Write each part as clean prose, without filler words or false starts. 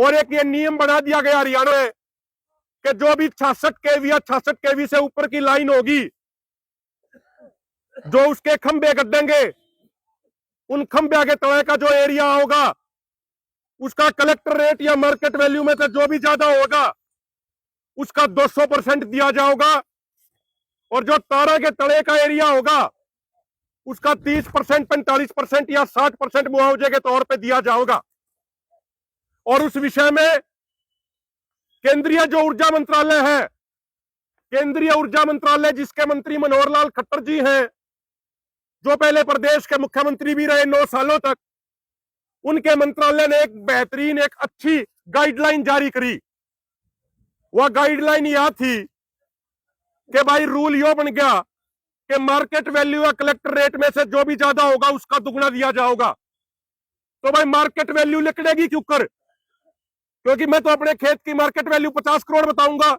और एक ये नियम बना दिया गया हरियाणा में कि जो भी 66 केवी या 66 केवी से ऊपर की लाइन होगी, जो उसके खंभे गड्ढेंगे, उन खंभे के तले का जो एरिया होगा उसका कलेक्टर रेट या मार्केट वैल्यू में से जो भी ज्यादा होगा उसका 200% दिया जाएगा, और जो तारा के तले का एरिया होगा उसका 30%, 45% या 60% मुआवजे के तौर पे दिया जाएगा। और उस विषय में केंद्रीय जो ऊर्जा मंत्रालय है, केंद्रीय ऊर्जा मंत्रालय जिसके मंत्री मनोहर लाल खट्टर जी हैं, जो पहले प्रदेश के मुख्यमंत्री भी रहे 9 सालों तक, उनके मंत्रालय ने एक बेहतरीन, एक अच्छी गाइडलाइन जारी करी। वह गाइडलाइन यह थी कि भाई रूल यो बन गया कि मार्केट वैल्यू या कलेक्टर रेट में से जो भी ज्यादा होगा उसका दुगना दिया जाएगा। तो भाई मार्केट वैल्यू निकलेगी क्यों कर, क्योंकि मैं तो अपने खेत की मार्केट वैल्यू 50 करोड़ बताऊंगा।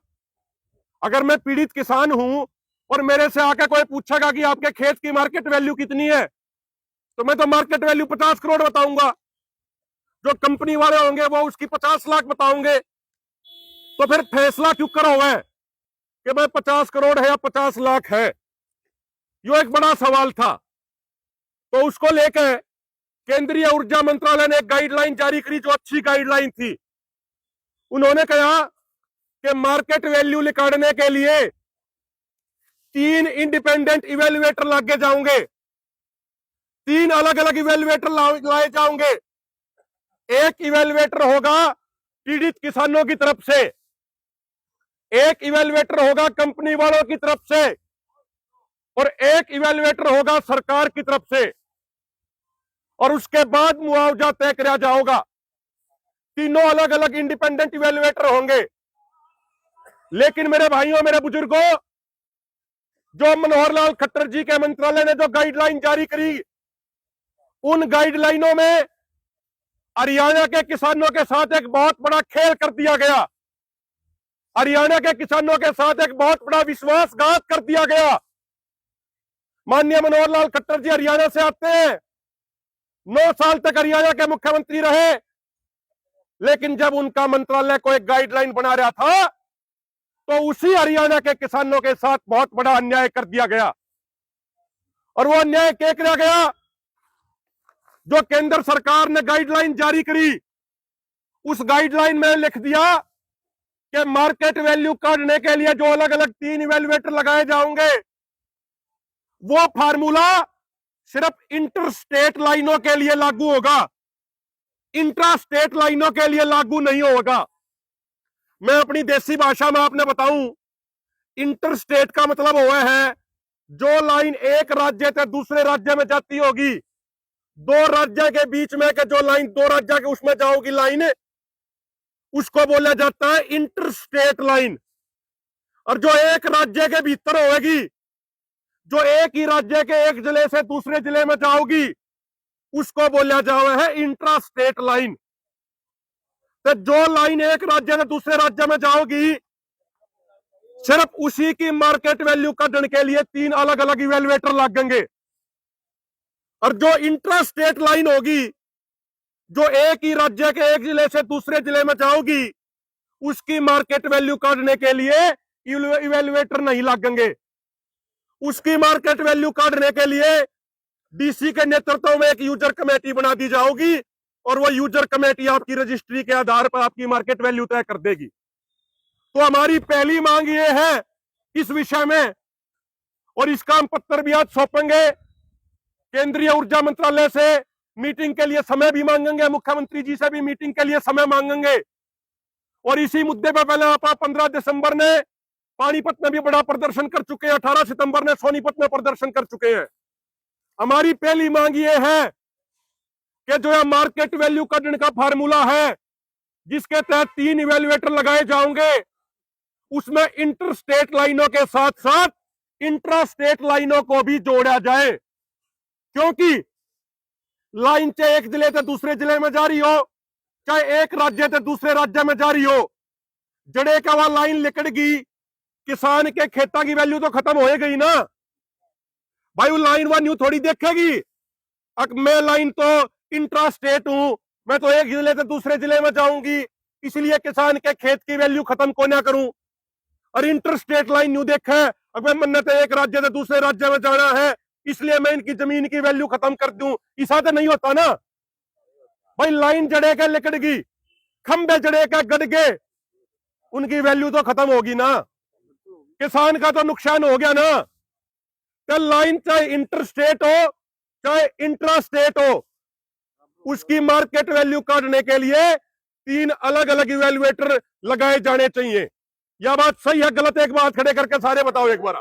अगर मैं पीड़ित किसान हूं और मेरे से आके कोई पूछेगा कि आपके खेत की मार्केट वैल्यू कितनी है, तो मैं तो मार्केट वैल्यू 50 करोड़ बताऊंगा। जो कंपनी वाले होंगे वो उसकी 50 लाख बताओगे। तो फिर फैसला क्यों करो है कि भाई 50 करोड़ है या 50 लाख है? यो एक बड़ा सवाल था। तो उसको लेकर केंद्रीय ऊर्जा मंत्रालय ने एक गाइडलाइन जारी करी, जो अच्छी गाइडलाइन थी। उन्होंने कहा कि मार्केट वैल्यू निकालने के लिए 3 इंडिपेंडेंट इवेल्युएटर लागे जाओगे, 3 अलग अलग इवेल्युएटर लाए जाओगे। एक इवेल्युएटर होगा पीड़ित किसानों की तरफ से, एक इवेल्युएटर होगा कंपनी वालों की तरफ से, और एक इवेल्युएटर होगा सरकार की तरफ से। और उसके बाद मुआवजा तय किया जाएगा। तीनों अलग अलग इंडिपेंडेंट इवेल्युएटर होंगे। लेकिन मेरे भाइयों, मेरे बुजुर्गों, जो मनोहर लाल खट्टर जी के मंत्रालय ने जो गाइडलाइन जारी करी, उन गाइडलाइनों में हरियाणा के किसानों के साथ एक बहुत बड़ा खेल कर दिया गया। हरियाणा के किसानों के साथ एक बहुत बड़ा विश्वासघात कर दिया गया। माननीय मनोहर लाल खट्टर जी हरियाणा से आते हैं, 9 साल तक हरियाणा के मुख्यमंत्री रहे, लेकिन जब उनका मंत्रालय को एक गाइडलाइन बना रहा था तो उसी हरियाणा के किसानों के साथ बहुत बड़ा अन्याय कर दिया गया। और वो अन्याय क्या किया गया? जो केंद्र सरकार ने गाइडलाइन जारी करी, उस गाइडलाइन में लिख दिया कि मार्केट वैल्यू काटने के लिए जो अलग अलग 3 इवेल्युएटर लगाए जाएंगे, वो फार्मूला सिर्फ इंटर स्टेट लाइनों के लिए लागू होगा, इंट्रा स्टेट लाइनों के लिए लागू नहीं होगा। मैं अपनी देसी भाषा में आपने बताऊं, इंटर स्टेट का मतलब हुआ है जो लाइन एक राज्य से दूसरे राज्य में जाती होगी, 2 राज्य के बीच में के जो लाइन 2 राज्य के उसमें जाओगी लाइन, उसको बोला जाता है इंटर स्टेट लाइन। और जो एक राज्य के भीतर होगी, जो एक ही राज्य के एक जिले से दूसरे जिले में जाओगी, उसको बोला जाओ है इंट्रा स्टेट लाइन। तो जो लाइन एक राज्य से दूसरे राज्य में जाओगी, सिर्फ उसी की मार्केट वैल्यू काटने के लिए 3 अलग अलग इवेल्युएटर लगेंगे। और जो इंट्रा स्टेट लाइन होगी, जो एक ही राज्य के एक जिले से दूसरे जिले में जाओगी, उसकी मार्केट वैल्यू काटने के लिए इवेल्युएटर नहीं लगेंगे। उसकी मार्केट वैल्यू काटने के लिए डीसी के नेतृत्व में एक यूजर कमेटी बना दी जाएगी, और वो यूजर कमेटी आपकी रजिस्ट्री के आधार पर आपकी मार्केट वैल्यू तय कर देगी। तो हमारी पहली मांग ये है इस विषय में, और इसका हम पत्र भी आज सौंपेंगे केंद्रीय ऊर्जा मंत्रालय से, मीटिंग के लिए समय भी मांगेंगे, मुख्यमंत्री जी से भी मीटिंग के लिए समय मांगेंगे। और इसी मुद्दे पर पहले आप 15 दिसंबर ने पानीपत में भी बड़ा प्रदर्शन कर चुके हैं, 18 सितंबर ने सोनीपत में प्रदर्शन कर चुके हैं। हमारी पहली मांग ये है कि जो है मार्केट वैल्यू काटने का फार्मूला है, जिसके तहत 3 इवेल्युएटर लगाए जाएंगे, उसमें इंटर स्टेट लाइनों के साथ साथ इंट्रा स्टेट लाइनों को भी जोड़ा जाए। क्योंकि लाइन चाहे एक जिले से दूसरे जिले में जारी हो, चाहे एक राज्य से दूसरे राज्य में जारी हो, जड़े का वह लाइन लिकड़गी, किसान के खेतों की वैल्यू तो खत्म हो गई ना भाई। वो लाइन वन न्यू थोड़ी देखेगी। अब मैं लाइन तो इंट्रा स्टेट हूं, मैं तो एक जिले से दूसरे जिले में जाऊंगी, इसलिए किसान के खेत की वैल्यू खत्म को ना करूं। और इंटर स्टेट लाइन न्यू देखा है, अगर मन्नत है एक राज्य से दूसरे राज्य में जाना है, इसलिए मैं इनकी जमीन की वैल्यू खत्म कर दूं, ऐसा तो नहीं होता ना भाई। लाइन जड़ेगा लिकड़गी, खंबे जड़ेगा गड़गे, उनकी वैल्यू तो खत्म होगी ना, किसान का तो नुकसान हो गया ना। तो लाइन चाहे इंटर स्टेट हो चाहे इंट्रा स्टेट हो, उसकी मार्केट वैल्यू काटने के लिए 3 अलग अलग इवेल्युएटर लगाए जाने चाहिए। यह बात सही है गलत, एक बात खड़े करके सारे बताओ एक बार।